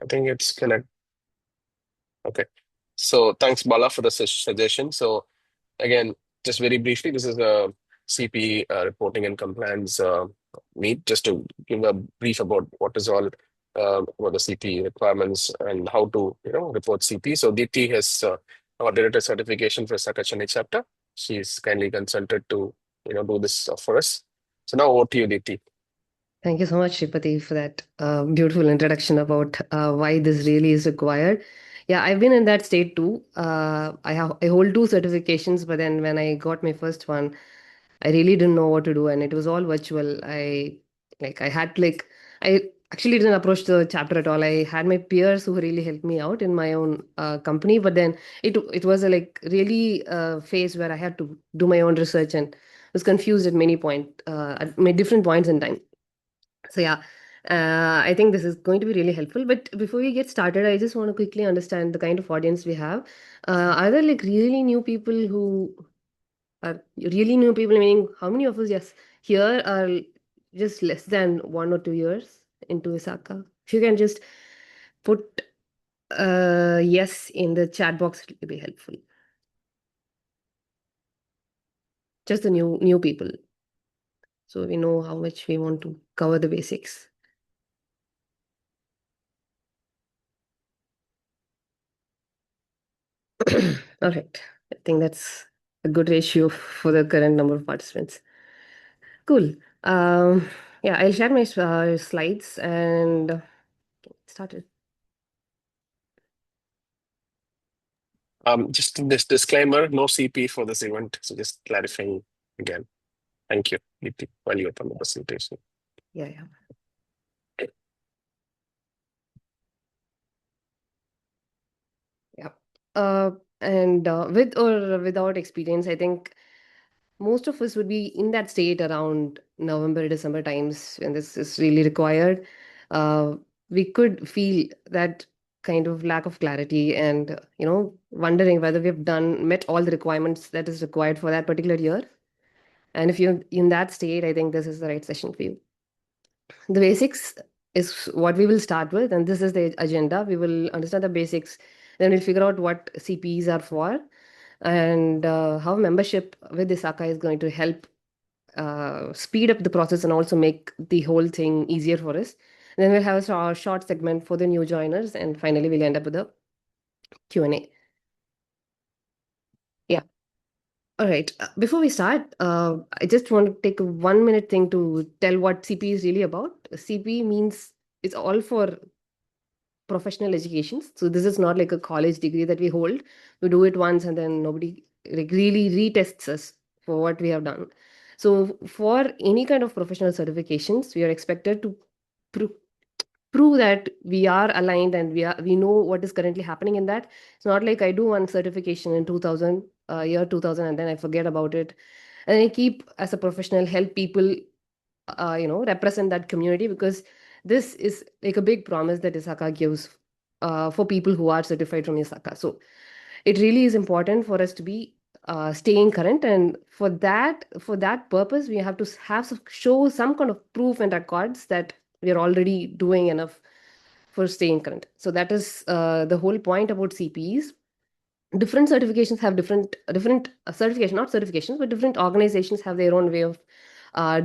I think it's connect. Okay. So thanks, Bala, for the suggestion. So again, just very briefly, this is a CPE reporting and compliance meet, just to give a brief about what is all about the CPE requirements and how to report CPE. So Deepthi has our director certification for ISACA Chennai Chapter. She's kindly consulted to do this for us. So now over to you, Deepthi. Thank you so much, Sripathy, for that beautiful introduction about why this really is required. Yeah, I've been in that state too. I hold two certifications, but then when I got my first one, I really didn't know what to do, and it was all virtual. I had to I actually didn't approach the chapter at all. I had my peers who really helped me out in my own company, but then it was a really phase where I had to do my own research and was confused at many different points in time. So yeah, I think this is going to be really helpful. But before we get started, I just want to quickly understand the kind of audience we have. Are there really new people who are really new people? Meaning, how many of us, yes, here are just less than 1 or 2 years into ISACA? If you can just put yes in the chat box, it will be helpful. Just the new people, so we know how much we want to cover the basics. All right. I think that's a good ratio for the current number of participants. Cool. Yeah, I'll share my slides and get started. Just this disclaimer, no CP for this event. So just clarifying again. Thank you, Deepthi, while you open the presentation. Yeah. Yeah. And with or without experience, I think most of us would be in that state around November, December times when this is really required. We could feel that kind of lack of clarity and, wondering whether we've met all the requirements that is required for that particular year. And if you're in that state, I think this is the right session for you. The basics is what we will start with, and this is the agenda. We will understand the basics, then we'll figure out what CPEs are for, and how membership with ISACA is going to help speed up the process and also make the whole thing easier for us. Then we'll have a short segment for the new joiners, and finally we'll end up with a Q&A. Yeah. All right. Before we start, I just want to take a 1 minute thing to tell what CPE is really about. CPE means it's all for professional education. So this is not like a college degree that we hold. We do it once and then nobody really retests us for what we have done. So for any kind of professional certifications, we are expected to prove that we are aligned and we know what is currently happening in that. It's not like I do one certification in 2000 year 2000 and then I forget about it, and I keep as a professional help people represent that community, because this is like a big promise that ISACA gives for people who are certified from ISACA. So it really is important for us to be staying current, and for that purpose we have to show some kind of proof and records that we are already doing enough for staying current. So that is the whole point about CPEs. Different certifications have different certification, not certifications, but different organizations have their own way of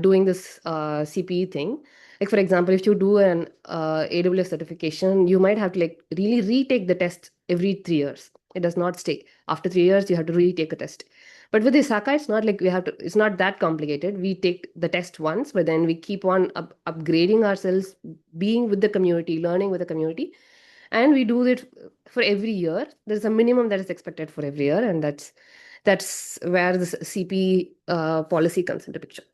doing this CPE thing. Like for example, if you do an AWS certification, you might have to really retake the test every 3 years. It does not stay. After 3 years, you have to retake a test. But with ISACA, it's not like it's not that complicated. We take the test once, but then we keep on upgrading ourselves, being with the community, learning with the community. And we do it for every year. There's a minimum that is expected for every year, and that's where the CP policy comes into picture.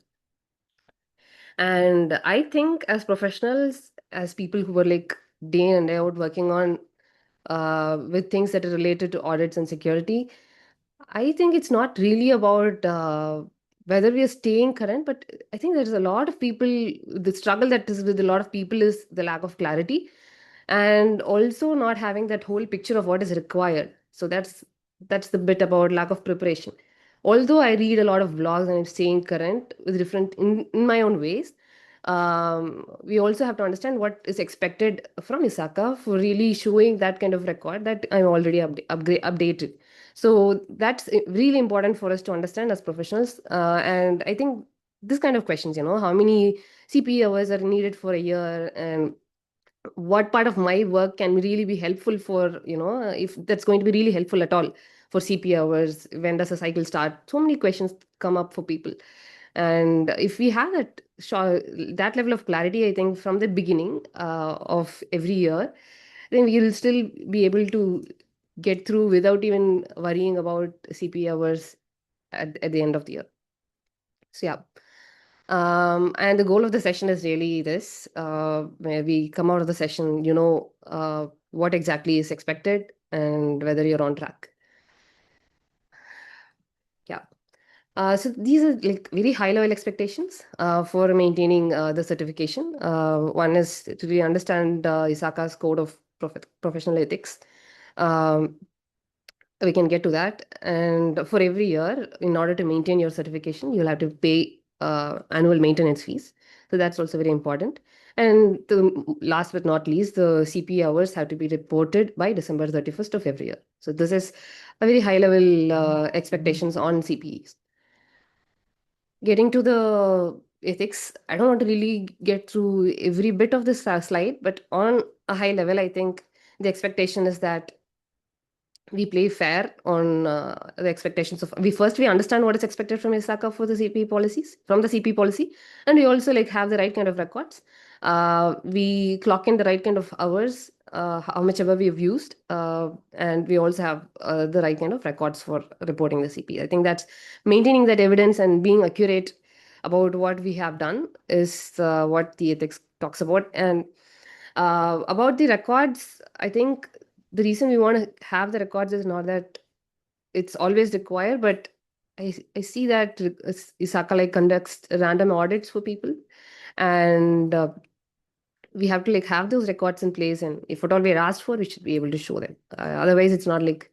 And I think as professionals, as people who were day in and day out working on with things that are related to audits and security, I think it's not really about whether we are staying current, but I think there's a lot of people, the struggle that is with a lot of people is the lack of clarity, and also not having that whole picture of what is required. So that's the bit about lack of preparation. Although I read a lot of blogs and I'm staying current with different in my own ways, we also have to understand what is expected from ISACA for really showing that kind of record that I'm already updated. So that's really important for us to understand as professionals. And I think this kind of questions, how many CPE hours are needed for a year, and what part of my work can really be helpful for, if that's going to be really helpful at all for CPE hours, when does a cycle start? So many questions come up for people. And if we have that level of clarity, I think from the beginning of every year, then we'll still be able to get through without even worrying about CPE hours at the end of the year. So yeah. And the goal of the session is really this, where we come out of the session, what exactly is expected and whether you're on track. Yeah. So these are like very high level expectations for maintaining the certification. One is to really understand ISACA's code of professional ethics. Um, we can get to that. And for every year, in order to maintain your certification, you'll have to pay annual maintenance fees. So that's also very important. And the last but not least, the CPE hours have to be reported by December 31st of every year. So this is a very high level expectations on CPEs. Getting to the ethics, I don't want to really get through every bit of this slide, but on a high level, I think the expectation is that we play fair on the expectations of we understand what is expected from ISACA for the CPE policies from the CPE policy, and we also like have the right kind of records. We clock in the right kind of hours, how much ever we've used, and we also have the right kind of records for reporting the CPE. I think that's maintaining that evidence and being accurate about what we have done is what the ethics talks about. And about the records, I think the reason we want to have the records is not that it's always required, but I see that ISACA like conducts random audits for people, and we have to like have those records in place, and if at all we're asked for, we should be able to show them. Otherwise, it's not like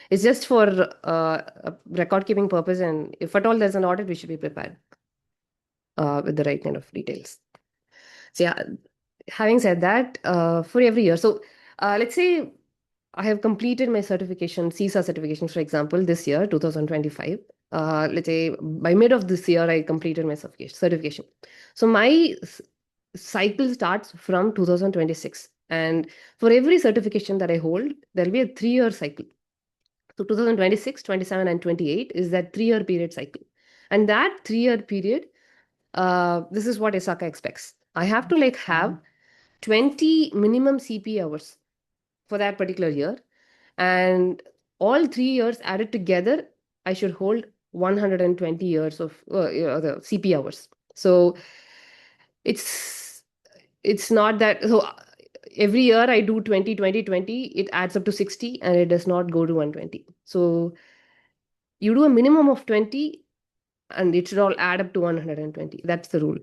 it's just for a record keeping purpose, and if at all there's an audit, we should be prepared with the right kind of details. So yeah, having said that, for every year, so let's say I have completed my certification, CISA certification, for example, this year, 2025. Let's say by mid of this year, I completed my certification. So my cycle starts from 2026. And for every certification that I hold, there'll be a 3-year cycle. So 2026, 27, and 28 is that 3-year period cycle. And that 3-year period, this is what ISACA expects. I have to like have 20 minimum CP hours for that particular year. And all 3 years added together, I should hold 120 years of the CP hours. So it's it's not that so every year I do 20, 20, 20, it adds up to 60 and it does not go to 120. So you do a minimum of 20 and it should all add up to 120. That's the rule.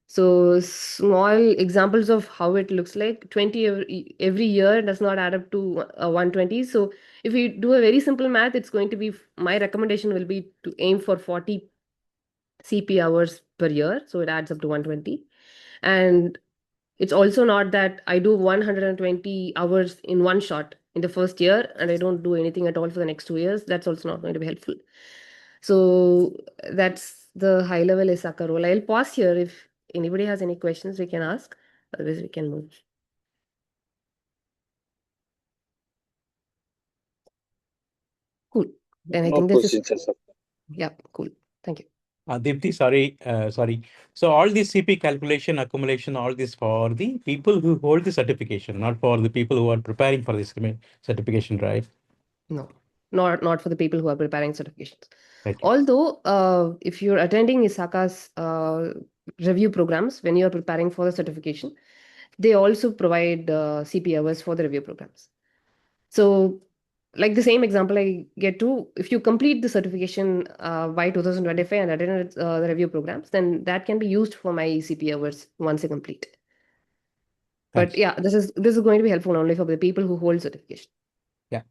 So small examples of how it looks like 20 every year does not add up to 120. So if we do a very simple math, it's going to be my recommendation will be to aim for 40 CP hours per year. So it adds up to 120. And it's also not that I do 120 hours in one shot in the first year and I don't do anything at all for the next 2 years. That's also not going to be helpful. So that's the high level ISACA role. I'll pause here. If anybody has any questions, we can ask. Otherwise, we can move. Cool. Then I No think this is, questions, sir. yeah, cool. Thank you. Deepthi, sorry. So all this CP calculation, accumulation, all this for the people who hold the certification, not for the people who are preparing for this certification, right? No, not for the people who are preparing certifications. Okay. Although, if you're attending ISACA's review programs when you're preparing for the certification, they also provide CP hours for the review programs. So, like the same example I get to, if you complete the certification by 2025 and attend the review programs, then that can be used for my CP hours once I complete. Thanks. But yeah, this is going to be helpful only for the people who hold certification. Yeah.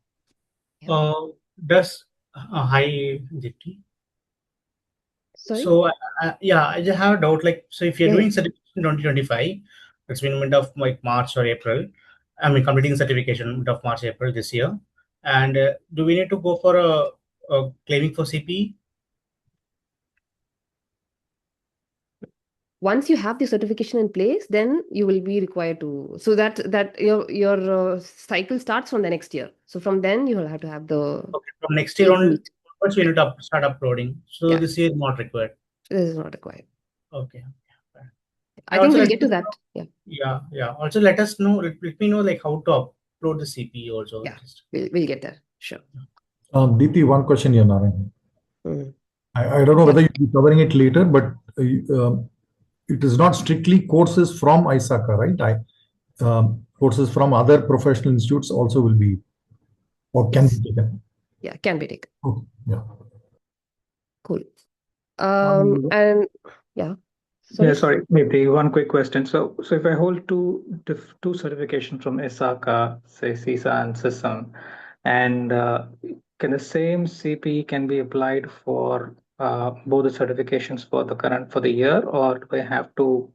Hi, Deepthi. Sorry? So yeah, I just have a doubt. Like, so if you're Yeah, doing yeah. certification 2025, it's been mid of like March or April. I mean, completing certification mid of March, April this year. And do we need to go for a claiming for CPE? Once you have the certification in place, then you will be required to. So that your cycle starts from the next year. So from then you will have to have the Okay, from next year claim on, meet. once we need to start uploading. So Yeah, this year is not required. this is not required. Okay. Fine. I And think also we'll let get to us that. know, Yeah, yeah. Also let us know, let me know like how to upload the CPE also. yeah, Just we'll get there. Sure. Deepthi, one question here, Narayan. Mm. I don't know Yeah. whether you'll be covering it later, but it is not strictly courses from ISACA, right? Courses from other professional institutes also will be or can Yes. be taken. Yeah, can be taken. Okay. Yeah. Cool. Um, And yeah, yeah, sorry. sorry, maybe one quick question. So if I hold two certifications from ISACA, say CISA and SISM, and can the same CPE can be applied for both the certifications for the year, or do I have to,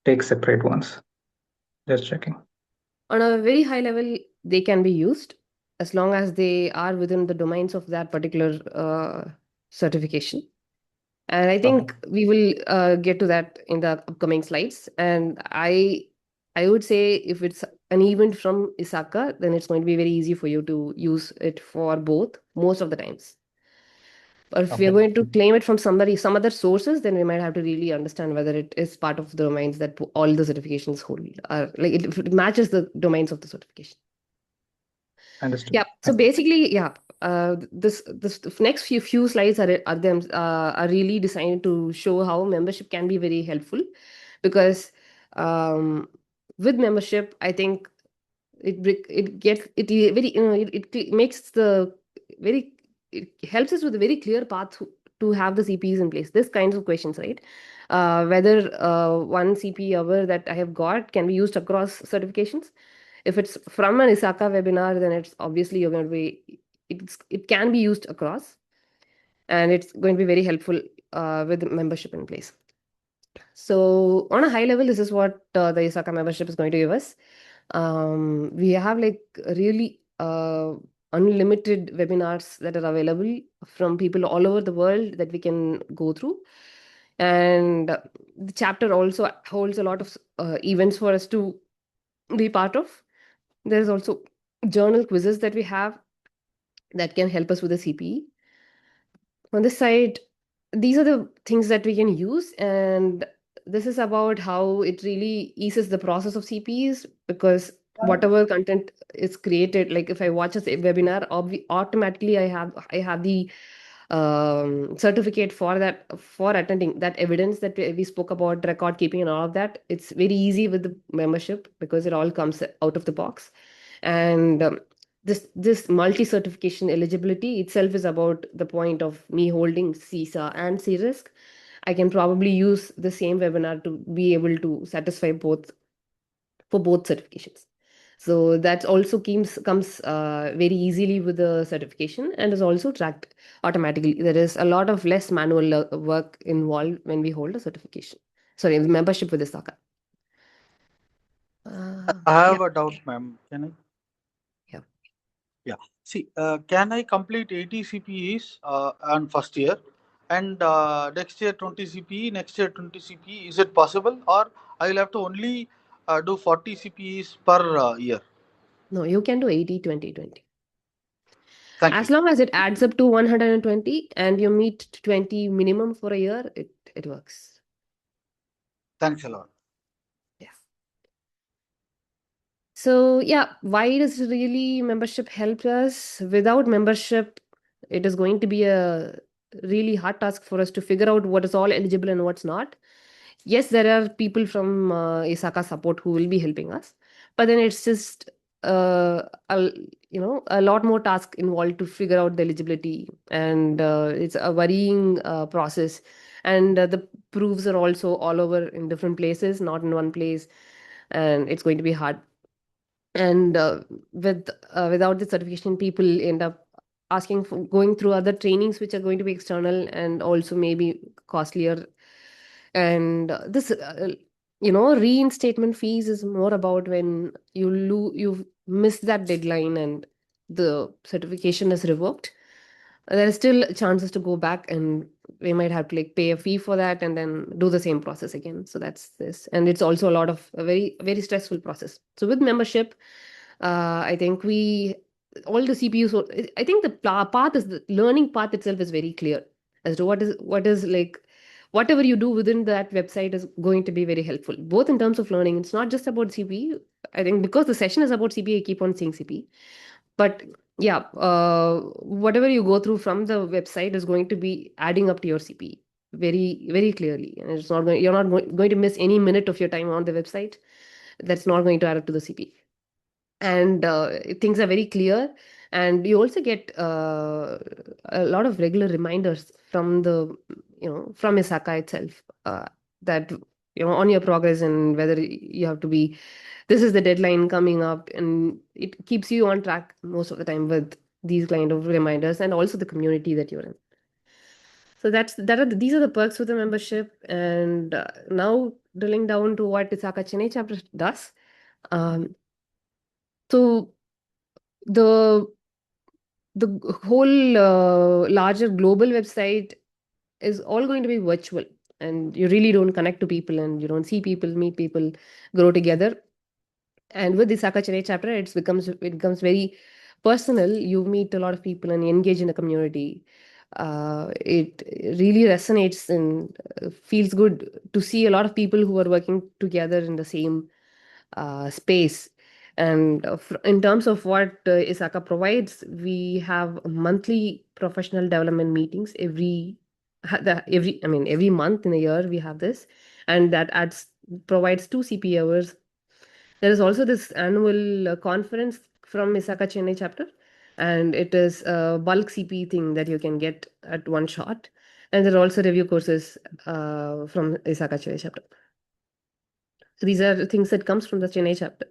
take separate ones? Just checking. On a very high level, they can be used as long as they are within the domains of that particular certification. And I think we will get to that in the upcoming slides. And I would say if it's an event from ISACA, then it's going to be very easy for you to use it for both most of the times. Or if we are going to claim it from somebody, some other sources, then we might have to really understand whether it is part of the domains that all the certifications hold. Like if it matches the domains of the certification. Understood. Yeah. So basically, yeah, this next few slides are really designed to show how membership can be very helpful, because with membership, I think it gets it very it makes the very it helps us with a very clear path to have the CPEs in place. This kinds of questions, right? Whether one CPE hour that I have got can be used across certifications. If it's from an ISACA webinar, then it's obviously you're going to be it can be used across, and it's going to be very helpful with membership in place. So on a high level, this is what the ISACA membership is going to give us. We have like really unlimited webinars that are available from people all over the world that we can go through. And the chapter also holds a lot of events for us to be part of. There's also journal quizzes that we have that can help us with the CPE. On this side, these are the things that we can use, and this is about how it really eases the process of CPEs, because whatever content is created, like if I watch a webinar, automatically I have the certificate for that, for attending that, evidence that we spoke about, record keeping and all of that. It's very easy with the membership because it all comes out of the box. And this multi-certification eligibility itself is about the point of me holding CISA and CRISC. I can probably use the same webinar to be able to satisfy both for both certifications. So that also comes very easily with the certification and is also tracked automatically. There is a lot of less manual work involved when we hold a certification. Sorry, the membership with ISACA. I have Yeah. a doubt, ma'am. Can I? Yeah. Yeah. See, can I complete 80 CPEs on first year, and next year 20 CPE, next year 20 CPE? Is it possible, or I will have to only do 40 CPEs per year? No, you can do 80, 20, 20. Thank As you. long as it adds up to 120 and you meet 20 minimum for a year, it works. Thanks a lot. Yeah. So yeah, why does really membership help us? Without membership, it is going to be a really hard task for us to figure out what is all eligible and what's not. Yes, there are people from ISACA support who will be helping us, but then it's just a a lot more task involved to figure out the eligibility, and it's a worrying process. And the proofs are also all over in different places, not in one place, and it's going to be hard. And without the certification, people end up asking for going through other trainings which are going to be external and also maybe costlier. And this reinstatement fees is more about when you've missed that deadline and the certification is revoked. There is still chances to go back, and we might have to like pay a fee for that and then do the same process again. So that's this, and it's also a very very stressful process. So with membership, I think all the CPUs. I think the learning path itself is very clear as to what is like whatever you do within that website is going to be very helpful, both in terms of learning. It's not just about CPE. I think because the session is about CPE, I keep on saying CPE. But yeah, whatever you go through from the website is going to be adding up to your CPE very, very clearly. And you're not going to miss any minute of your time on the website. That's not going to add up to the CPE. And things are very clear. And you also get a lot of regular reminders from from ISACA itself, that on your progress and whether you have to be, this is the deadline coming up, and it keeps you on track most of the time with these kind of reminders, and also the community that you're in. So these are the perks with the membership. And now drilling down to what ISACA Chennai chapter does. So the whole larger global website is all going to be virtual, and you really don't connect to people, and you don't see people, meet people, grow together. And with the ISACA Chennai chapter, it becomes very personal. You meet a lot of people and engage in the community. It really resonates and feels good to see a lot of people who are working together in the same space. And in terms of what ISACA provides, we have monthly professional development meetings every month in a year we have this, and that provides 2 CPE hours. There is also this annual conference from ISACA Chennai chapter, and it is a bulk CPE thing that you can get at one shot. And there are also review courses from ISACA Chennai chapter. So these are things that comes from the Chennai chapter.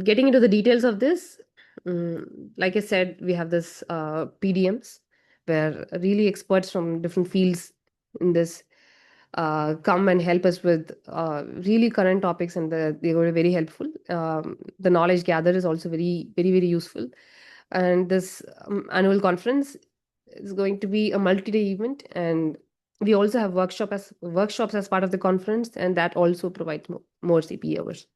Getting into the details of this, like I said, we have this PDMs where really experts from different fields in this come and help us with really current topics, and they were very helpful. The knowledge gathered is also very, very, very useful. And this annual conference is going to be a multi-day event, and we also have workshops as part of the conference, and that also provides more CPE hours.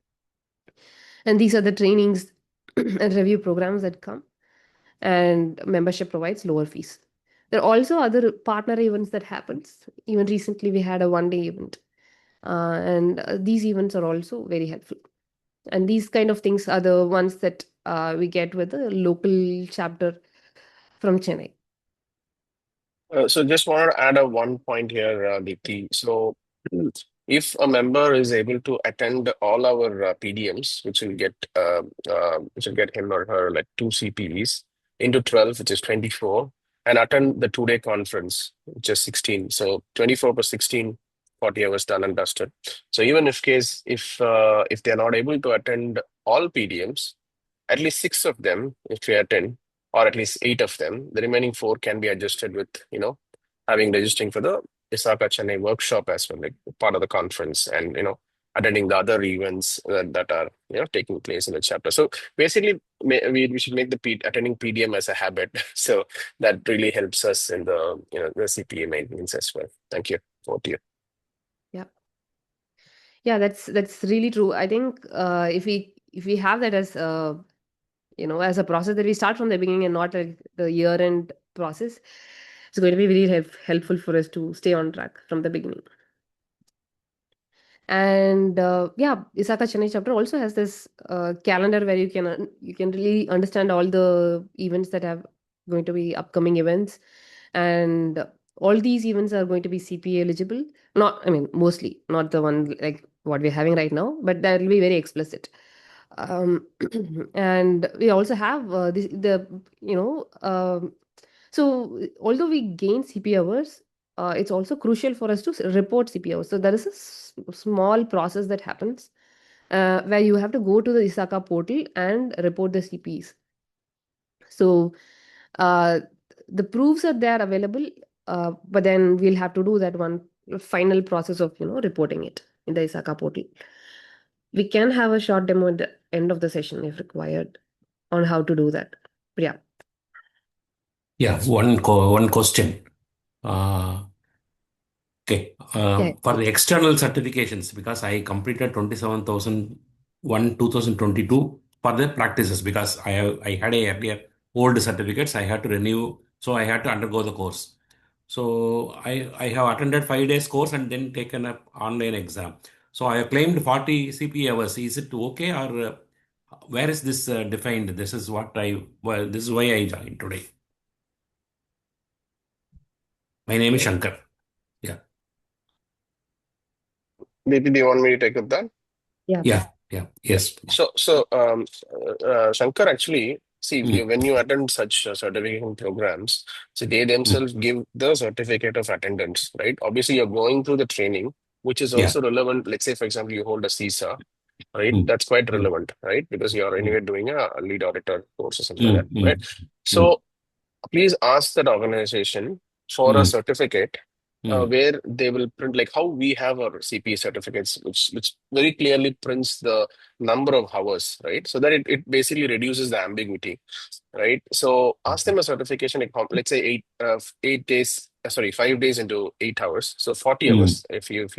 And these are the trainings and review programs that come, and membership provides lower fees. There are also other partner events that happens. Even recently, we had a one-day event, and these events are also very helpful. And these kind of things are the ones that we get with the local chapter from Chennai. So just want to add one point here, Deepthi. So if a member is able to attend all our PDMs, which will get him or her like 2 CPEs into 12, which is 24, and attend the 2-day conference, which is 16. So 24 per 16, 40 hours done and dusted. So even if they're not able to attend all PDMs, at least 6 of them, if we attend, or at least 8 of them, the remaining 4 can be adjusted with, registering for the ISACA Chennai workshop as well, like part of the conference, and, attending the other events that are, taking place in the chapter. So basically, we should make attending PDM as a habit. So that really helps us in the, the CPA maintenance as well. Thank you. Over to you. Yeah, that's really true. I think if we have that as as a process that we start from the beginning and not like the year-end process, it's going to be very helpful for us to stay on track from the beginning. And ISACA Chennai chapter also has this calendar where you can really understand all the events that have going to be upcoming events, and all these events are going to be CPA eligible. Mostly not the one like what we're having right now, but that will be very explicit. And we also have so although we gain CPA hours, it's also crucial for us to report CPA hours. So there is a small process that happens where you have to go to the ISACA portal and report the CPEs. So The proofs are there available, but then we'll have to do that one final process of reporting it in the ISACA portal. We can have a short demo at the end of the session if required on how to do that. But yeah. Yeah, one question. Okay, Yeah. for the external certifications, because I completed 2022 for the practices, because I had a earlier old certificates I had to renew, so I had to undergo the course. So I have attended 5 days course and then taken up online exam. So I have claimed 40 CPE hours. Is it okay, or where is this defined? This is this is why I joined today. My name is Shankar. Yeah. Deepthi, do you want me to take up that? Yeah. Yes. So, Shankar, actually, see, when you attend such certification programs, so they themselves give the certificate of attendance, right? Obviously, you're going through the training, which is also relevant. Let's say, for example, you hold a CISA, right? That's quite relevant, right? Because you're anyway doing a lead auditor course or something like that, right? So please ask that organization for a certificate where they will print, like how we have our CPE certificates, which very clearly prints the number of hours, right? So that it basically reduces the ambiguity, right? So ask them a certification, like, let's say 8 days, sorry, 5 days into 8 hours, so 40 hours if you've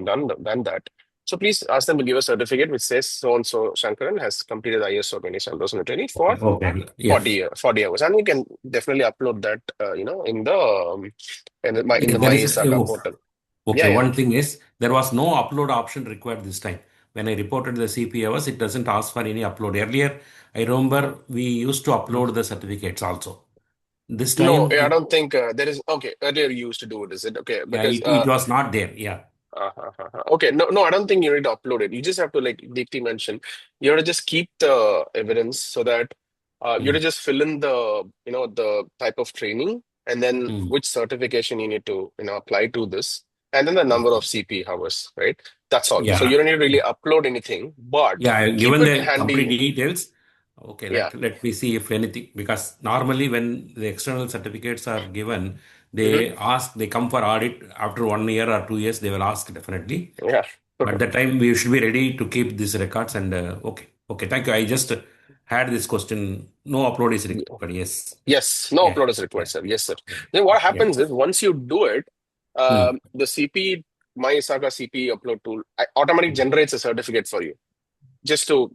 done that. So please ask them to give a certificate which says so and so Shankaran has completed ISO 27020 for 40 hours, and you can definitely upload that, in the in the My ISACA portal. Okay, one thing is there was no upload option required this time. When I reported the CPE hours, it doesn't ask for any upload. Earlier, I remember we used to upload the certificates also. This time, No, I don't think there is. Okay, earlier you used to do it, is it? Okay, because it was not there. Yeah. Okay, no, I don't think you need to upload it. You just have to, like Deepthi mentioned, you have to just keep the evidence so that you have to just fill in the type of training and then which certification you need to apply to this, and then the number of CP hours, right? That's all. Yeah. So you don't need to really upload anything, but keep given it the handy. complete details. Okay, let me see if anything, because normally when the external certificates are given, they come for audit after 1 year or 2 years, they will ask definitely. Yeah. At that time, we should be ready to keep these records. And okay, thank you. I just had this question. No upload is required. Yes. Yes, no upload is required, sir. Yes, sir. Then what happens is once you do it, the CP, My ISACA CP upload tool automatically generates a certificate for you. Just to,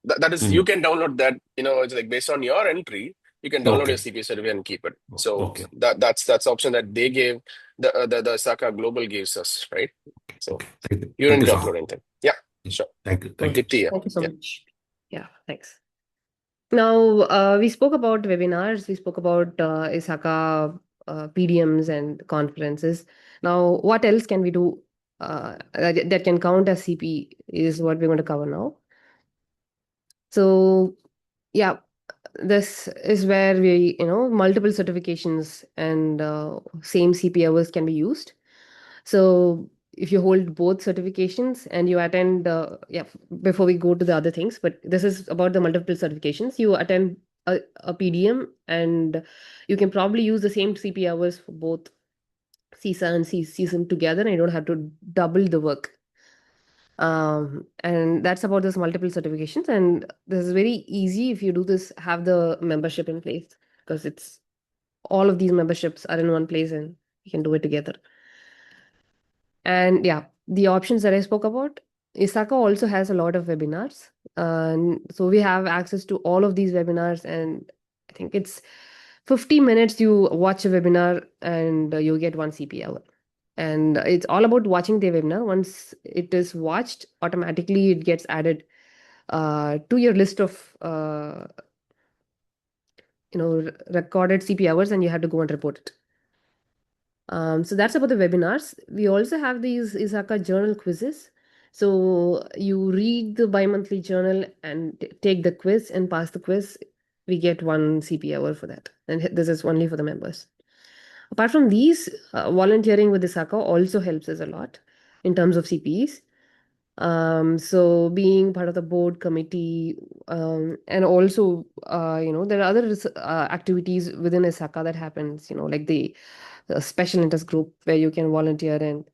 that is, you can download that, it's like based on your entry, you can download your CP certificate and keep it. So that's the option that they gave, the ISACA Global gives us, right? So you don't need to upload anything. Yeah, sure. Thank you. Thank you so much. Yeah, thanks. Now, we spoke about webinars, we spoke about ISACA PDMs and conferences. Now, what else can we do that can count as CP is what we're going to cover now. So, yeah, this is where we, multiple certifications and same CP hours can be used. So if you hold both certifications and you attend, before we go to the other things, but this is about the multiple certifications, you attend a PDM and you can probably use the same CP hours for both CISA and CSIM together, and you don't have to double the work. And that's about this multiple certifications. And this is very easy if you do this, have the membership in place, because it's all of these memberships are in one place and you can do it together. And yeah, the options that I spoke about, ISACA also has a lot of webinars. So we have access to all of these webinars, and I think it's 50 minutes you watch a webinar and you get 1 CP hour. And it's all about watching the webinar. Once it is watched, automatically it gets added to your list of recorded CP hours, and you have to go and report it. So that's about the webinars. We also have these ISACA journal quizzes. So you read the bi-monthly journal and take the quiz and pass the quiz. We get 1 CP hour for that. And this is only for the members. Apart from these, volunteering with ISACA also helps us a lot in terms of CPEs. So being part of the board committee And also, there are other activities within ISACA that happens, like the special interest group where you can volunteer and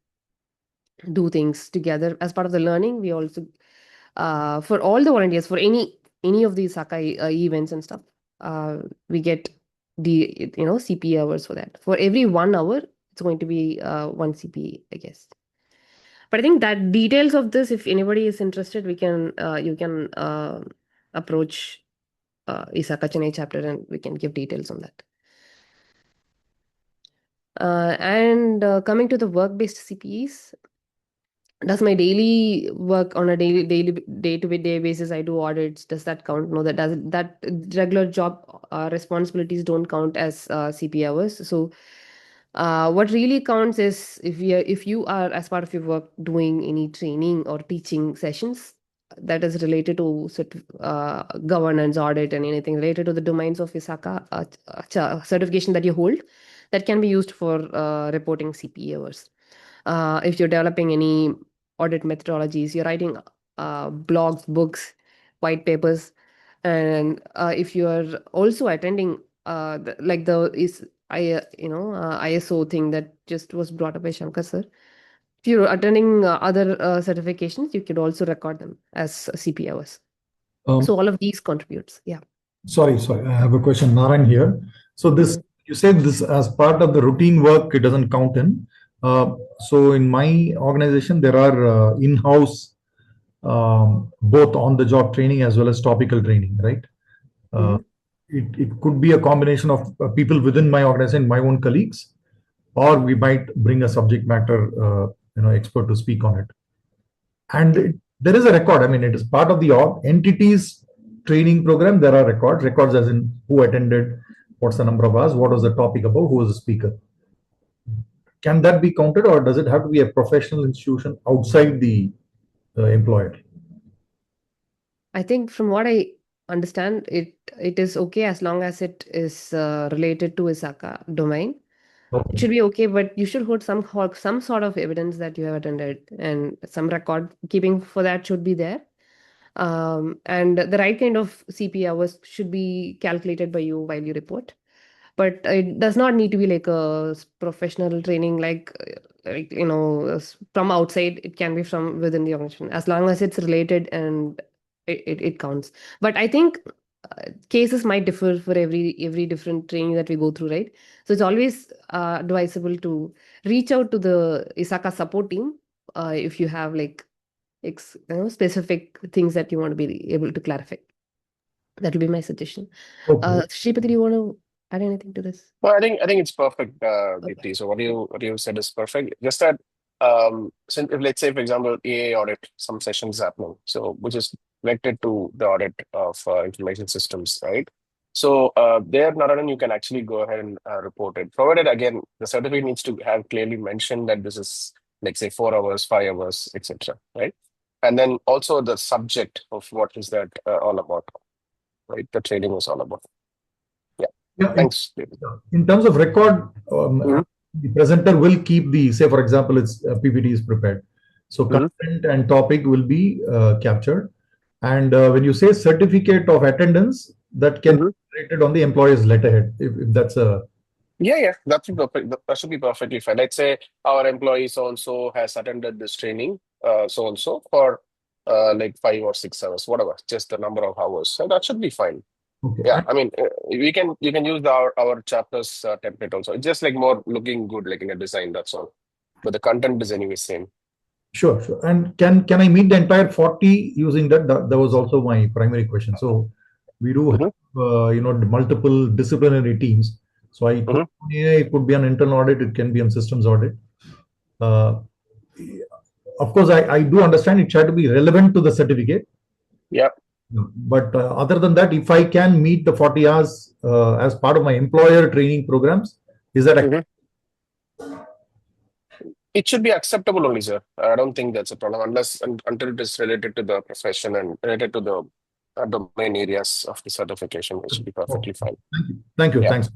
do things together as part of the learning. We also, for all the volunteers, for any of these ISACA events and stuff, we get the CPE hours for that. For every 1 hour, it's going to be 1 CPE, I guess. But I think that details of this, if anybody is interested, you can approach ISACA Chennai Chapter and we can give details on that. And coming to the work-based CPEs, does my daily work on a day-to-day basis, I do audits, does that count? No, that regular job responsibilities don't count as CPE hours. So what really counts is if you are, as part of your work, doing any training or teaching sessions that is related to governance, audit, and anything related to the domains of ISACA certification that you hold, that can be used for reporting CPE hours. If you're developing any audit methodologies, you're writing blogs, books, white papers, and if you are also attending ISO thing that just was brought up by Shankar sir. If you're attending other certifications, you could also record them as CPE hours. So all of these contributes. Yeah. Sorry. I have a question, Narayan here. So this, you said this as part of the routine work, it doesn't count in. So in my organization, there are in-house both on-the-job training as well as topical training, right? It could be a combination of people within my organization, my own colleagues, or we might bring a subject matter expert to speak on it. And there is a record. I mean, it is part of the entity's training program. There are records as in who attended, what's the number of hours, what was the topic about, who was the speaker. Can that be counted, or does it have to be a professional institution outside the employer? I think from what I understand, it is okay as long as it is related to ISACA domain. Okay. It should be okay, but you should hold some sort of evidence that you have attended, and some record keeping for that should be there. And the right kind of CPE hours should be calculated by you while you report. But it does not need to be like a professional training, from outside. It can be from within the organization, as long as it's related and it counts. But I think cases might differ for every different training that we go through, right? So it's always advisable to reach out to the ISACA support team if you have specific things that you want to be able to clarify. That will be my suggestion. Okay. Sripathy, do you want to add anything to this? Well, I think it's perfect, Deepthi. So what you said is perfect. Just that, since if, let's say, for example, EA audit, some sessions happening, so which is connected to the audit of information systems, right? So there, Narayan, you can actually go ahead and report it. Provided, again, the certificate needs to have clearly mentioned that this is, like, say, 4 hours, 5 hours, etc., right? And then also the subject of what is that all about, right? The training was all about. Yeah, Thanks. in terms of record, the presenter will keep say, for example, its PPT is prepared. So content and topic will be captured. And when you say certificate of attendance, that can be created on the employer's letterhead, if that's a... Yeah, that should be perfectly fine. Let's say our employee so-and-so has attended this training, so-and-so, for like 5 or 6 hours, whatever, just the number of hours. So that should be fine. Okay. Yeah, I mean, you can use our chapters template also. It's just like more looking good, like in a design, that's all. But the content is anyway same. Sure. And can I meet the entire 40 using that? That was also my primary question. So we do have, multiple disciplinary teams. So it could be an internal audit, it can be on systems audit. Of course, I do understand it had to be relevant to the certificate. Yeah. But other than that, if I can meet the 40 hours as part of my employer training programs, is that It should be acceptable only, sir. I don't think that's a problem until it is related to the profession and related to the domain areas of the certification. It should be perfectly fine. Thank you. Yeah. Thanks.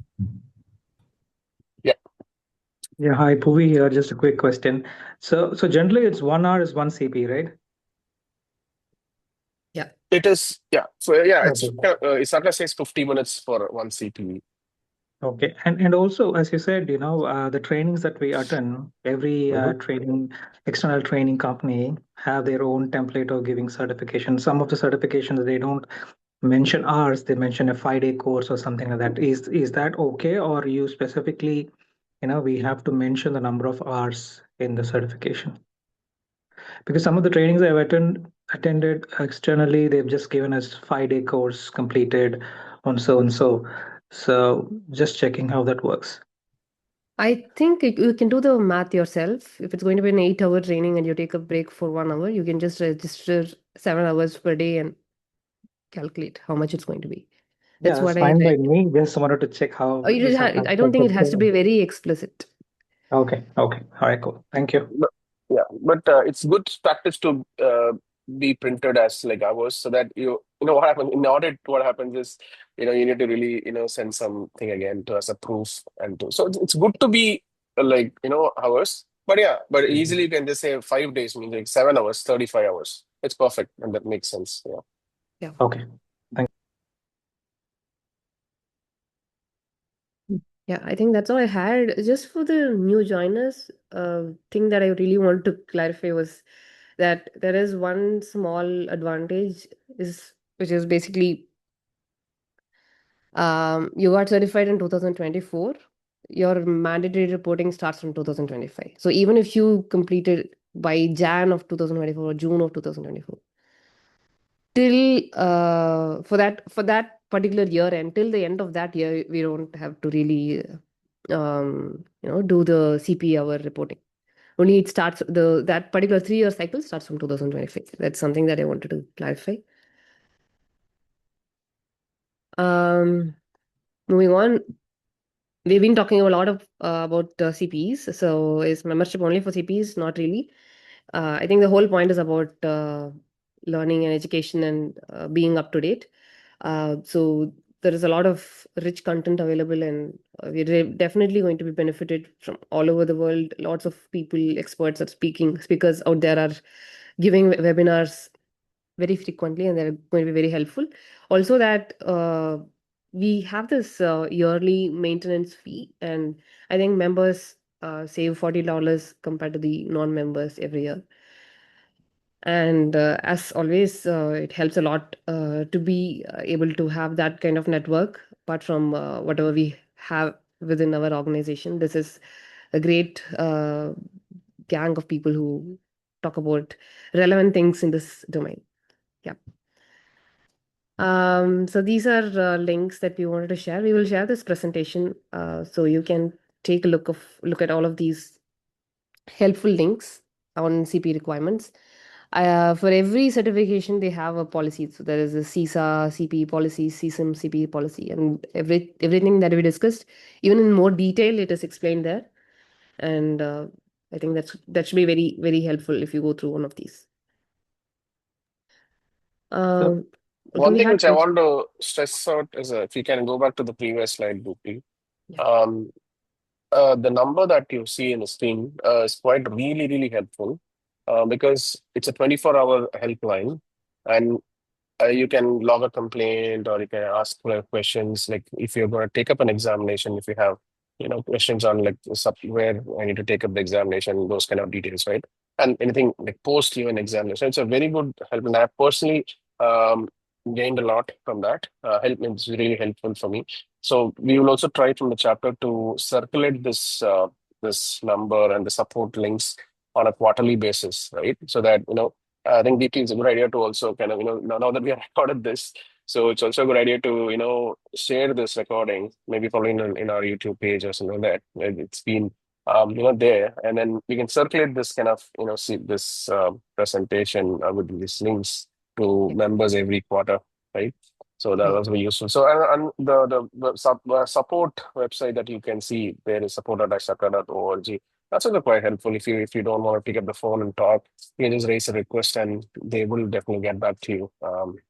Yeah, hi, Puvi here. Just a quick question. So generally it's 1 hour is 1 CP, right? Yeah. It is, yeah. So yeah, Okay. ISACA says 50 minutes for one CPE. Okay. And also, as you said, the trainings that we attend, every training, external training company have their own template of giving certification. Some of the certifications, they don't mention hours, they mention a 5-day course or something like that. Is that okay? Or you specifically, we have to mention the number of hours in the certification? Because some of the trainings I've attended externally, they've just given us 5-day course completed on so and so. So just checking how that works. I think you can do the math yourself. If it's going to be an 8-hour training and you take a break for 1 hour, you can just register 7 hours per day and calculate how much it's going to be. That's Yeah, what that's I fine by read. me. Just wanted to check how Oh, I don't think it has to be very explicit. Okay. All right, cool. Thank you. But, yeah, but it's good practice to be printed as like hours, so that you know what happens in audit. What happens is you need to really send something again to as a proof so it's good to be like hours. But yeah, but easily you can just say 5 days means like 7 hours, 35 hours. It's perfect, and that makes sense. Yeah. Yeah. Okay. Thank Yeah, I think that's all I had. Just for the new joiners, thing that I really want to clarify was that there is one small advantage which is basically you got certified in 2024. Your mandatory reporting starts from 2025. So even if you completed by Jan of 2024 or June of 2024, till for that particular year and till the end of that year, we don't have to really do the CPE hour reporting. Only it starts that particular 3-year cycle starts from 2025. That's something that I wanted to clarify. Moving on, we've been talking a lot about CPEs. So is membership only for CPEs? Not really. I think the whole point is about learning and education and being up to date. So there is a lot of rich content available, and we're definitely going to be benefited from all over the world. Lots of people, experts are speakers out there are giving webinars very frequently, and they're going to be very helpful. Also, that we have this yearly maintenance fee, and I think members save $40 compared to the non-members every year. And as always, it helps a lot to be able to have that kind of network apart from whatever we have within our organization. This is a great gang of people who talk about relevant things in this domain. Yeah. So these are links that we wanted to share. We will share this presentation so you can take a look at all of these helpful links on CP requirements. For every certification, they have a policy. So there is a CISA CPE policy, CSIM CPE policy, and everything that we discussed, even in more detail, it is explained there. And I think that should be very, very helpful if you go through one of these. So, One thing which I want to stress out is if you can go back to the previous slide, Deepthi. The number that you see in the screen is quite really, really helpful because it's a 24-hour helpline, and you can log a complaint or you can ask questions. Like if you're going to take up an examination, if you have questions on like where I need to take up the examination, those kind of details, right? And anything like post even examination. It's a very good help, and I personally um, gained a lot from that. It's really helpful for me. So we will also try from the chapter to circulate this number and the support links on a quarterly basis, right? So that I think DT is a good idea to also kind of now that we have recorded this, so it's also a good idea to share this recording, maybe probably in our YouTube page or something like that. It's been there, and then we can circulate this kind of see this presentation with these links to members every quarter, right? So that was very useful. So and the support website that you can see there is support.isaka.org. That's also quite helpful if you don't want to pick up the phone and talk. You can just raise a request and they will definitely get back to you.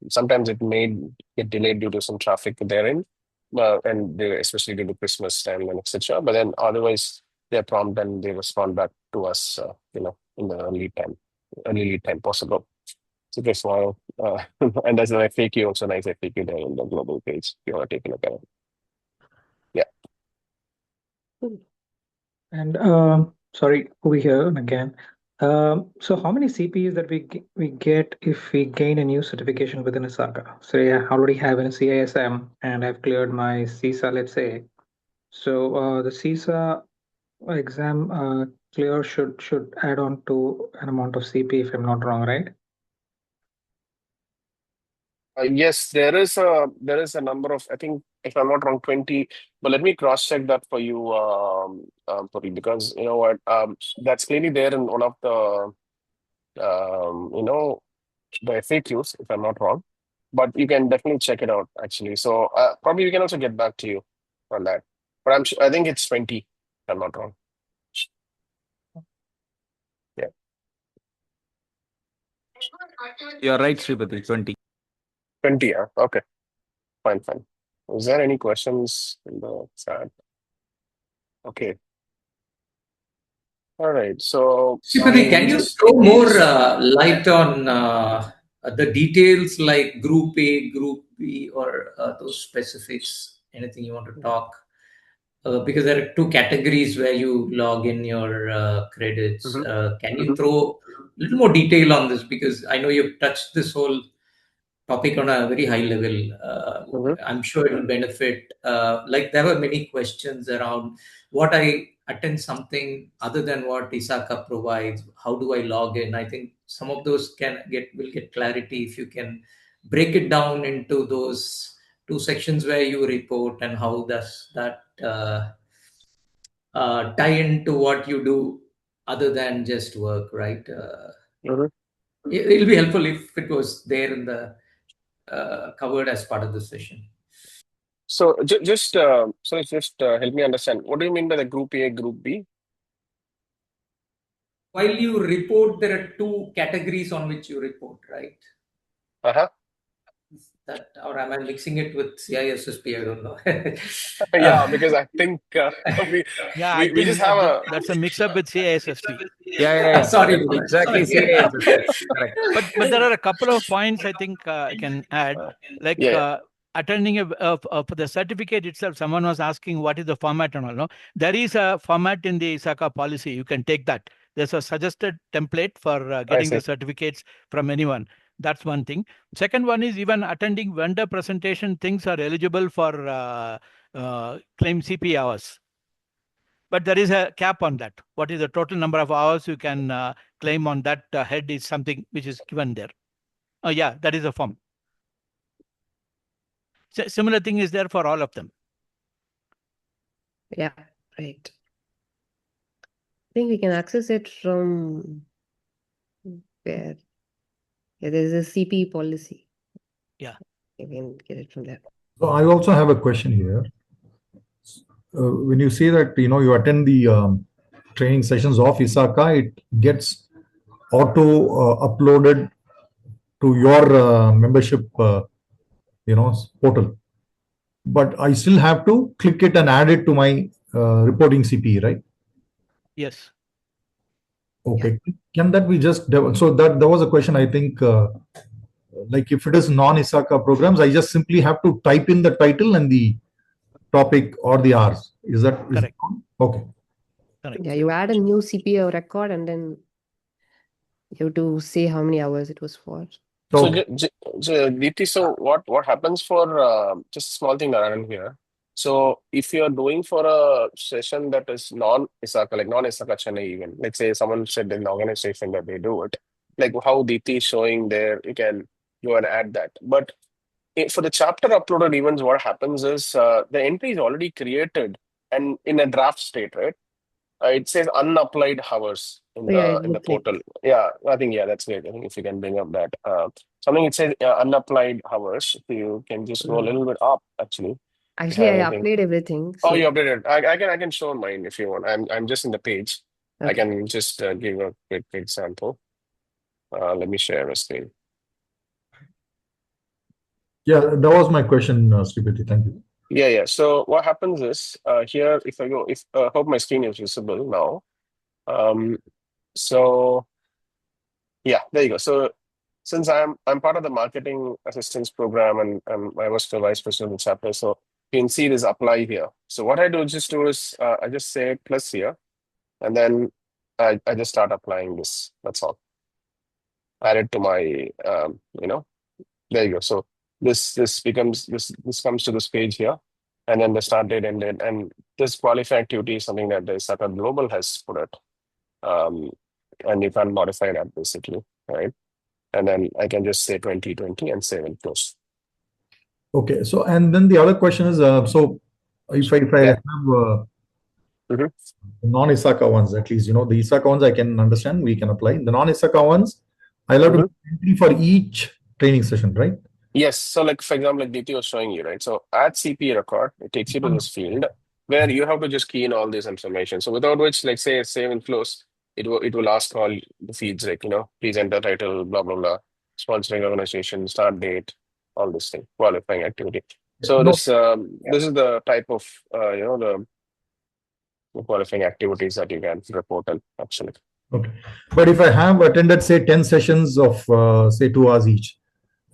Sometimes it may get delayed due to some traffic therein, and especially due to Christmas time and etc. But then otherwise they're prompt and they respond back to us, in the early lead time possible. So just want and there's an FAQ, also nice FAQ there in the global page if you want to take a look at it. Yeah. And sorry, over here again. So how many CPEs that we get if we gain a new certification within ISACA? Say I already have a CISM and I've cleared my CISA, let's say. So the CISA exam clear should add on to an amount of CP if I'm not wrong, right? Yes, there is a number of, I think if I'm not wrong, 20, but let me cross check that for you, Puri, because you know what, that's clearly there in one of the the FAQs, if I'm not wrong. But you can definitely check it out actually. So probably we can also get back to you on that. But I think it's 20, if I'm not wrong. Yeah. You're right, Sripathy, 20. 20, yeah. Okay. Fine. Is there any questions in the chat? Okay. All right. So Sripathy, can you throw more light on the details like Group A, Group B, or those specifics? Anything you want to talk? Because there are two categories where you log in your credits. Can you throw a little more detail on this? Because I know you've touched this whole topic on a very high level. I'm sure it will benefit. Like there were many questions around what I attend something other than what ISACA provides. How do I log in? I think some of those will get clarity if you can break it down into those two sections where you report and how does that tie into what you do other than just work, right? It'll be helpful if it was there in the covered as part of the session. So just help me understand. What do you mean by the Group A, Group B? While you report, there are two categories on which you report, right? That, or am I mixing it with CISSP? I don't know. Yeah, because I think we just have that's a mix-up with CISSP. Yeah. Sorry. Exactly. Correct. But there are a couple of points I think I can add. Like attending for the certificate itself, someone was asking what is the format and all. No, there is a format in the ISACA policy. You can take that. There's a suggested template for getting the certificates from anyone. That's one thing. Second one is even attending vendor presentation, things are eligible for claim CPE hours. But there is a cap on that. What is the total number of hours you can claim on that head is something which is given there. Yeah, that is a form. Similar thing is there for all of them. Yeah, right. I think we can access it from where? Yeah, there's a CPE policy. Yeah. You can get it from there. So I also have a question here. When you say that you attend the training sessions of ISACA, it gets auto uploaded to your membership portal, but I still have to click it and add it to my reporting CPE, right? Yes. Okay. Yeah. Can that be just so that there was a question, I think, like if it is non-ISACA programs, I just simply have to type in the title and the topic or the hours. Is that correct? Okay. Correct. Yeah, you add a new CPE record and then you have to say how many hours it was for. So, Deepthi, so what happens for just a small thing around here? So, if you're doing for a session that is non-ISACA, like non-ISACA Chennai even, let's say someone said in the organization that they do it, like how Deepthi is showing there, you can go and add that. But for the chapter uploaded events, what happens is the entry is already created and in a draft state, right? It says unapplied hours in the portal. Yeah, I think that's great. I think if you can bring up that something, it says unapplied hours. If you can just go a little bit up, actually. Actually, I uploaded everything. So. Oh, you updated. I can show mine if you want. I'm just in the page. Okay. I can just give a quick example. Let me share a screen. Yeah, that was my question, Sripathy. Thank you. Yeah. So what happens is here, if I go, hope my screen is visible now. So yeah, there you go. So since I'm part of the marketing assistance program and I was the vice president of the chapter, so you can see this apply here. So what I just do is I just say plus here, and then I just start applying this. That's all. Add it to my there you go. So this becomes this comes to this page here, and then the start date ended, and this qualifying activity is something that the ISACA Global has put it, and you can modify that basically, right? And then I can just say 2020 and save and close. Okay. So and then the other question is, so if I have non-ISACA ones, at least the ISACA ones I can understand, we can apply. The non-ISACA ones, I'll have to do entry for each training session, right? Yes. So like, for example, like Deepthi was showing you, right? So add CPE record, it takes you to this field where you have to just key in all this information. So without which, like say save and close, it will ask all the feeds, like, please enter title, blah, blah, blah, sponsoring organization, start date, all this thing, qualifying activity. So this is the type of, the qualifying activities that you can report on, actually. Okay. But if I have attended, say, 10 sessions of, say, 2 hours each,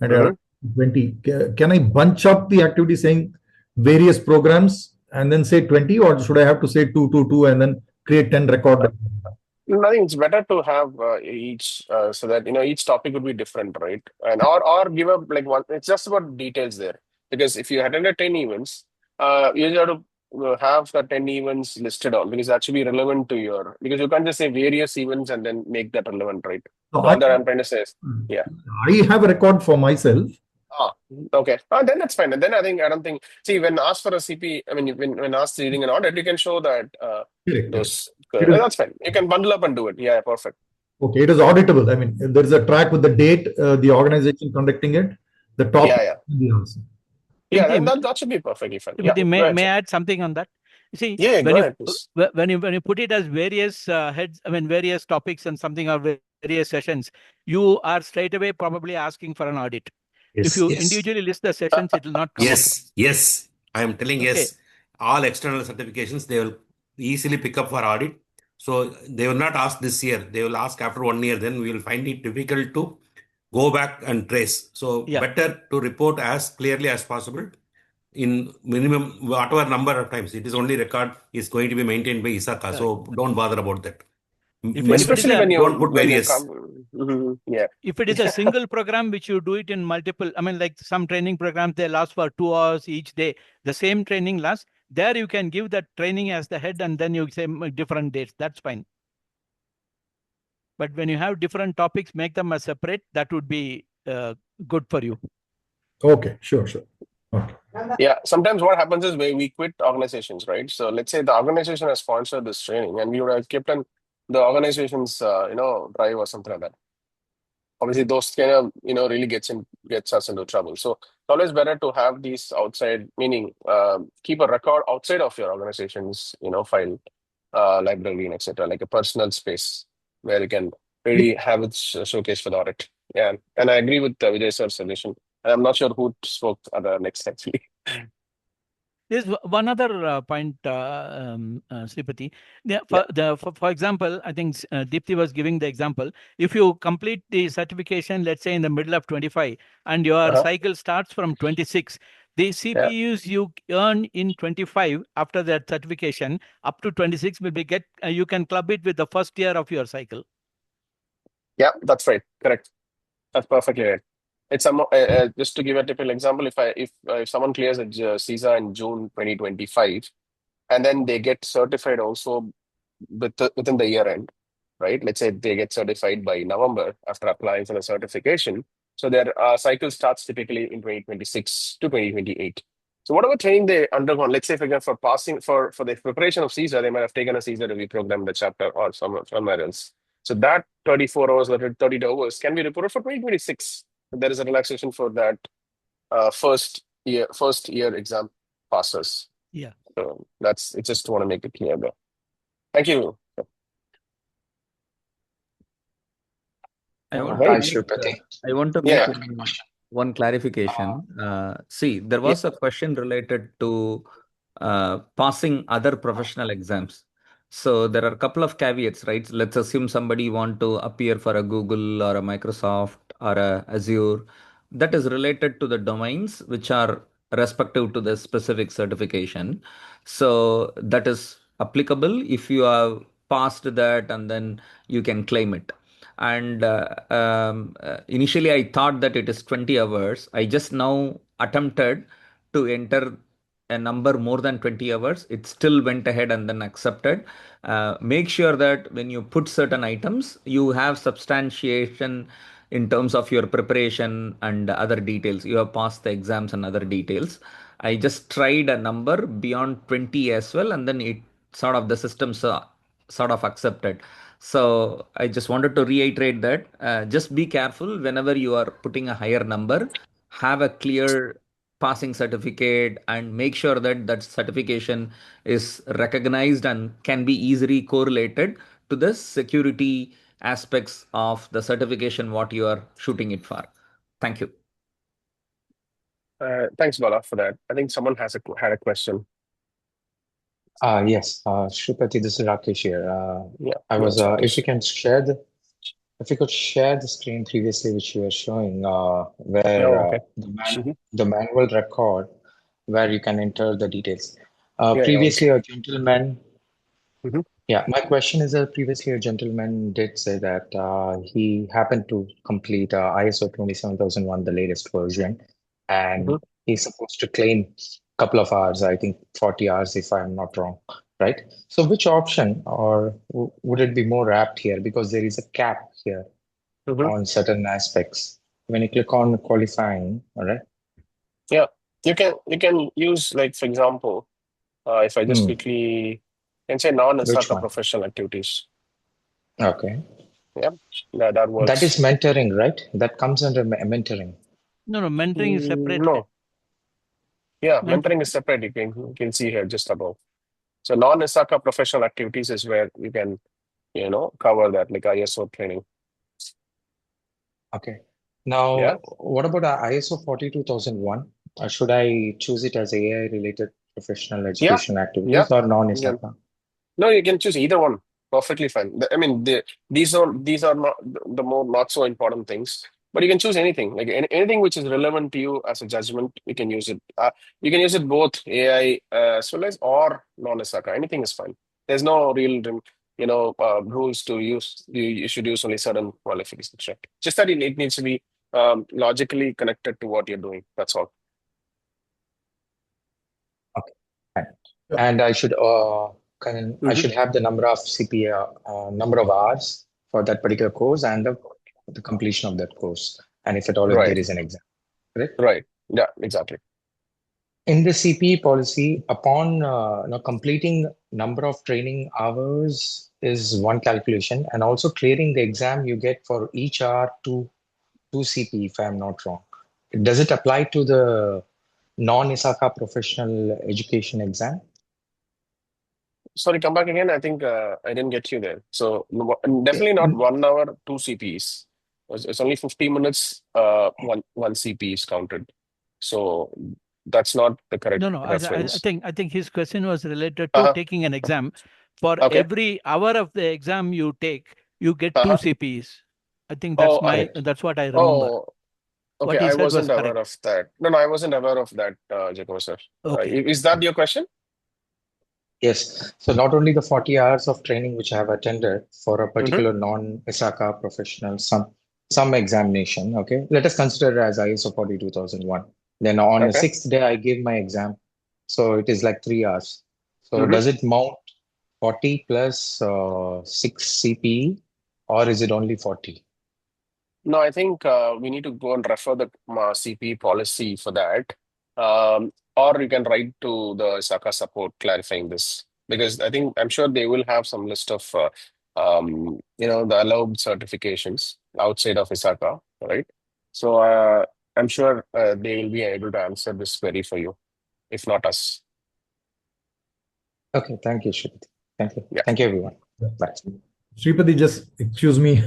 and 20, can I bunch up the activity saying various programs and then say 20, or should I have to say 2, 2, 2, and then create 10 record? I think it's better to have each, so that each topic would be different, right? And or give up like one. It's just about details there, because if you attended 10 events, you just have to have the 10 events listed on, because that should be relevant to your, because you can't just say various events and then make that relevant, right? So I'm trying to say, yeah. I have a record for myself. Okay. Then that's fine. And then I don't think, see, when asked for a CP, I mean, when asked reading an audit, you can show that those, that's fine. You can bundle up and do it. Yeah, perfect. Okay, it is auditable. I mean, there is a track with the date, the organization conducting it, the top. The answer. Yeah, that should be perfectly fine. Yeah, may I add something on that? You see, when you put it as various heads, I mean, various topics and something or various sessions, you are straight away probably asking for an audit. Yes, if you individually list the sessions, it will not come up. Yes. I am telling yes. All external certifications, they will easily pick up for audit. So they will not ask this year. They will ask after 1 year. Then we will find it difficult to go back and trace. So better to report as clearly as possible in minimum whatever number of times. It is only record is going to be maintained by ISACA. So don't bother about that. Especially when you don't put various. If it is a single program which you do it in multiple, I mean, like some training programs, they last for 2 hours each day. The same training lasts. There you can give that training as the head, and then you say different dates. That's fine. But when you have different topics, make them as separate. That would be good for you. Okay, sure. Okay. Yeah, sometimes what happens is we quit organizations, right? So let's say the organization has sponsored this training, and we would have kept on the organization's drive or something like that. Obviously, those kind of really gets us into trouble. So it's always better to have these outside, meaning keep a record outside of your organization's file, library, and etc., like a personal space where you can really have it showcase for the audit. Yeah, and I agree with Vijay sir's solution. And I'm not sure who spoke next actually. There's one other point, Sripathy. For example, I think Deepthi was giving the example. If you complete the certification, let's say in the middle of 25, and your cycle starts from 26, the CPEs you earn in 25 after that certification up to 26 will be you can club it with the first year of your cycle. Yeah, that's right. Correct. That's perfectly right. It's just to give a typical example. If someone clears a CISA in June 2025, and then they get certified also within the year end, right? Let's say they get certified by November after applying for the certification. So their cycle starts typically in 2026 to 2028. So whatever training they undergone, let's say for passing for the preparation of CISA, they might have taken a CISA review program in the chapter or somewhere else. So that 34 hours or 30 hours can be reported for 2026. There is a relaxation for that first year exam passes. Yeah. So I just want to make it clear there. Thank you. I want to make one clarification. See, there was a question related to passing other professional exams. So there are a couple of caveats, right? Let's assume somebody want to appear for a Google or a Microsoft or a Azure. That is related to the domains which are respective to the specific certification. So that is applicable if you have passed that, and then you can claim it. And initially I thought that it is 20 hours. I just now attempted to enter a number more than 20 hours. It still went ahead and then accepted. Make sure that when you put certain items, you have substantiation in terms of your preparation and other details. You have passed the exams and other details. I just tried a number beyond 20 as well, and then it sort of the system sort of accepted. So I just wanted to reiterate that just be careful whenever you are putting a higher number. Have a clear passing certificate and make sure that that certification is recognized and can be easily correlated to the security aspects of the certification what you are shooting it for. Thank you. Thanks, Bala, for that. I think someone had a question. Yes, Sripathy, this is Rakesh here. Yeah, if you could share the screen previously which you were showing, where the manual record where you can enter the details. Previously, a gentleman. Yeah, my question is that previously a gentleman did say that he happened to complete ISO 27001, the latest version, and he's supposed to claim a couple of hours, I think 40 hours if I'm not wrong, right? So which option, or would it be more apt here? Because there is a cap here on certain aspects. When you click on qualifying, all right? Yeah, you can use, like, for example, if I just quickly can say non-ISACA professional activities. Okay. Yeah, that works. That is mentoring, right? That comes under mentoring. No, mentoring is separate. No. Yeah, mentoring is separate. You can see here just above. So non-ISACA professional activities is where you can, cover that, like ISO training. Okay. Now, what about ISO 42001? Should I choose it as AI-related professional education activities or non-ISACA? No, you can choose either one. Perfectly fine. I mean, these are not the more not so important things, but you can choose anything. Like anything which is relevant to you as a judgment, you can use it. You can use it both AI as well as or non-ISACA. Anything is fine. There's no real, rules to use. You should use only certain qualifications. Right? Just that it needs to be logically connected to what you're doing. That's all. Okay. Fine. And I should have the number of CPE, number of hours for that particular course and the completion of that course. And if at all, if there is an exam, correct? Right. Yeah, exactly. In the CPE policy, upon completing number of training hours is one calculation, and also clearing the exam you get for each hour two CPE, if I'm not wrong. Does it apply to the non-ISACA professional education exam? Sorry, come back again. I think I didn't get you there. So definitely not 1 hour, 2 CPEs. It's only 50 minutes, one CPE is counted. So that's not the correct reference. I think his question was related to taking an exam. For every hour of the exam you take, you get 2 CPEs. I think that's what I remember. Okay, I wasn't aware of that. No, I wasn't aware of that, Vijayakumar sir. Is that your question? Yes. So not only the 40 hours of training which I have attended for a particular non-ISACA professional, some examination, okay? Let us consider it as ISO 42001. Then on the 6th day, I give my exam. So it is like 3 hours. So does it mount 40 plus 6 CPE, or is it only 40? No, I think we need to go and refer the CPE policy for that. Or you can write to the ISACA support clarifying this, because I'm sure they will have some list of the allowed certifications outside of ISACA, right? So I'm sure they will be able to answer this query for you, if not us. Okay, thank you, Sripathy. Thank you. Yeah. Thank you, everyone. Bye. Sripathy, just excuse me.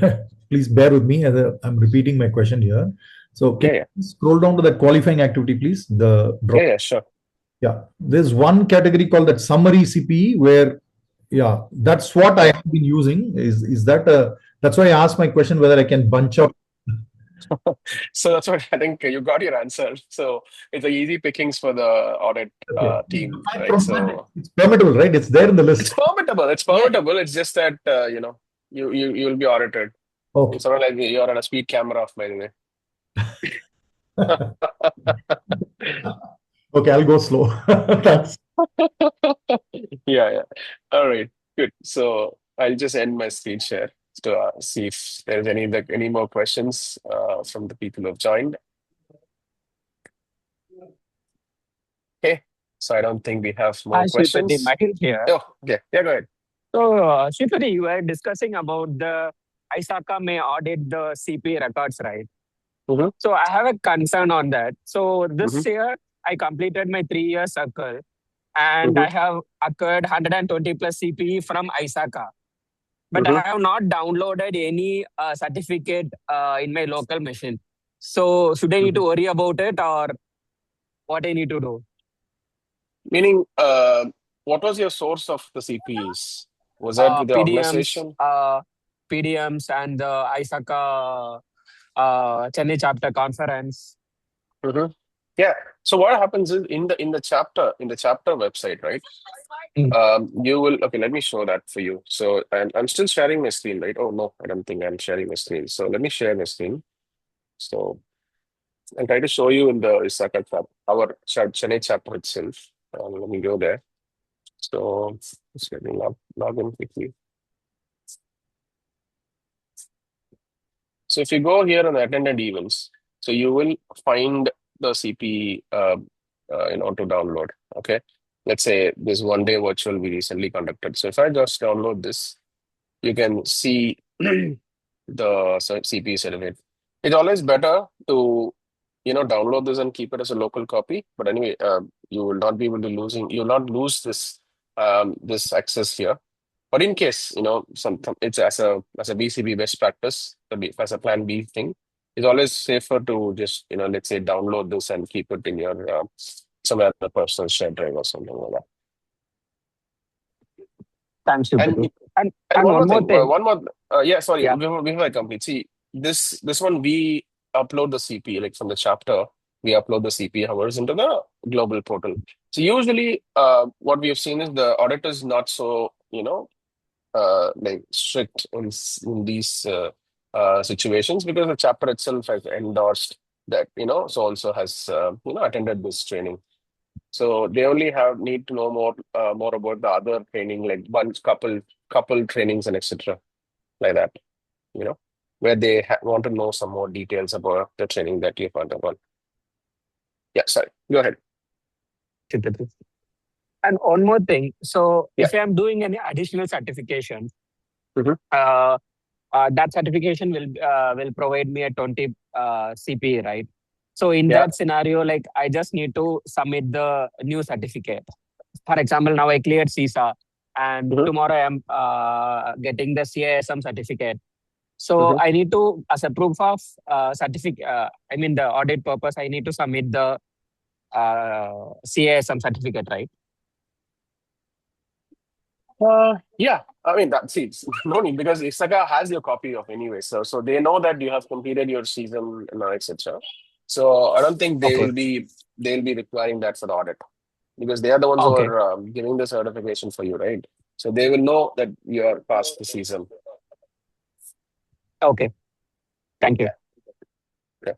Please bear with me as I'm repeating my question here. So can you scroll down to that qualifying activity, please? The drop. Yeah, sure. Yeah, there's one category called that summary CPE where Yeah, that's what I have been using. Is that that's why I asked my question whether I can bunch up. So that's what I think you got your answer. So it's a easy pickings for the audit Okay. team, Fine right? from that, So it's permittable, right? It's there in the it's list. permittable. It's Yeah. permittable. It's just that you'll be audited. Okay. It's sort of like you're on a speed camera, by the way. Okay, I'll go slow. Thanks. Yeah. All right, good. So I'll just end my screen share to see if there's any more questions from the people who have joined. Okay, so I don't think we have more Hi, Sripathy, questions. Mahir here. Oh, okay. Yeah, go ahead. So, Sripathy, you were discussing about the ISACA may audit the CPE records, right? Mm-hmm. So, I have a concern on that. So, Mm-hmm. this year, I completed my 3-year circle and Mm-hmm. I have acquired 120 plus CPE from ISACA. But I Mm-hmm. have not downloaded any certificate in my local machine. So, should I need to worry about it or what I need to do? Meaning, what was your source of the CPEs? Was that with the PDMs, organization? PDMs and the ISACA Chennai Chapter conference. Mm-hmm. Yeah. So what happens is in the chapter website, right? You will let me show that for you. So I'm still sharing my screen, right? Oh no, I don't think I'm sharing my screen. So let me share my screen. So I'll try to show you in the ISACA chapter, our Chennai chapter itself. Let me go there. So just let me log in quickly. So if you go here on attended events, so you will find the CP to download. Okay, let's say this one day virtual we recently conducted. So if I just download this, you can see the CP certificate. It's always better to download this and keep it as a local copy. But anyway, you will not be able to you will not lose this access here. But in case, it's as a BCB best practice, as a plan B thing, it's always safer to just, let's say download this and keep it in your somewhere the personal shared drive or something like that. Thanks, Sripathy. And And one more thing, thing. Yeah. before I complete, see, this one we upload the CP, like from the chapter, we upload the CP hours into the global portal. So usually, what we have seen is the auditor is not so, like strict in these situations because the chapter itself has endorsed that so and so has attended this training. So they only need to know more about the other training, like couple trainings and etc. like that. Where they want to know some more details about the training that you've undergone. Yeah, sorry. Go ahead. And one more thing. So Yeah. if I'm doing any additional certification, Mhm. that certification will provide me a 20 CPE, right? So in Yeah. that scenario, like I just need to submit the new certificate. For example, now I cleared CISA and Mhm. tomorrow I'm getting the CISM certificate. So Mhm. I need to, as a proof of certificate, the audit purpose, I need to submit the CISM certificate, right? Yeah, I mean it's no need because ISACA has your copy of anyway, so they know that you have completed your season and etc. So I don't think they'll be requiring that for the audit because they are the ones who are giving the certification for you, right? So they will know that you are past the season. Okay, thank you. Yeah.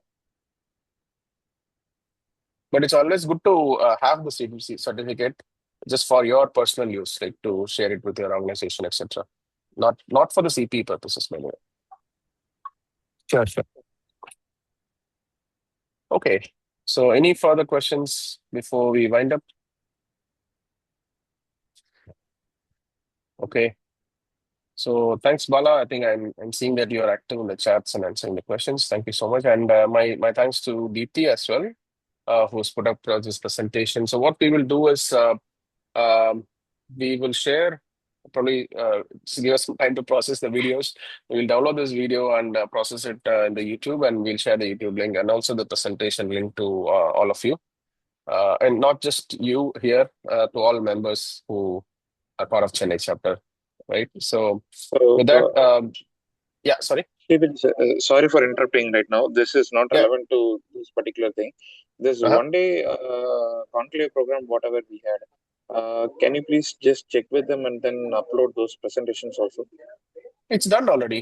But it's always good to have the CPC certificate just for your personal use, like to share it with your organization, etc. Not for the CP purposes, by the way. Sure. Okay. So any further questions before we wind up? Okay. So thanks, Bala. I think I'm seeing that you are active in the chats and answering the questions. Thank you so much. And my thanks to Deepthi as well, who's put up this presentation. So what we will do is we will share probably just give us some time to process the videos. We will download this video and process it in the YouTube, and we'll share the YouTube link and also the presentation link to all of you. And not just you here, to all members who are part of Chennai chapter, right? So So, with that, yeah, sorry. sorry for interrupting right now. This is not Yeah. relevant to this particular thing. This one day conclave program, whatever we had, can you please just check with them and then upload those presentations also? It's done already.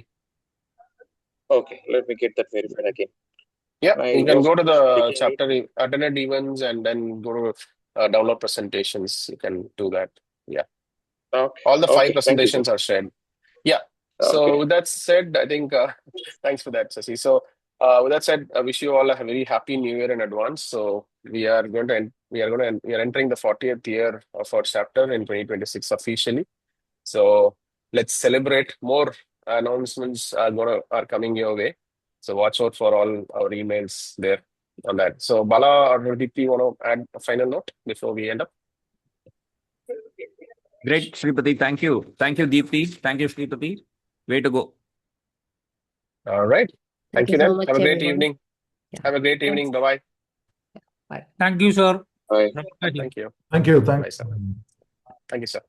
Okay, let me get that verified again. Yeah, I you can was go to just the checking chapter attended events and then go to download presentations. You can do that. Yeah. Okay. All the 5 Okay. Thank you, sir. presentations are shared. Yeah. So Okay. with that said, I think thanks for that, Sasi. So with that said, I wish you all a very happy New Year in advance. So we are entering the 40th year of our chapter in 2026 officially. So let's celebrate. More announcements are coming your way. So watch out for all our emails there on that. So Bala or Deepthi, you want to add a final note before we end up? Great, Sripathy. Thank you. Thank you, Deepthi. Thank you, Sripathy. Way to go. All right. Thank you so then. much, Have a great everyone. evening. Yeah. Have a great evening. Bye-bye. Bye. Thank you, sir. Bye. Thank you. Thank you. Bye, sir. Thank you, sir.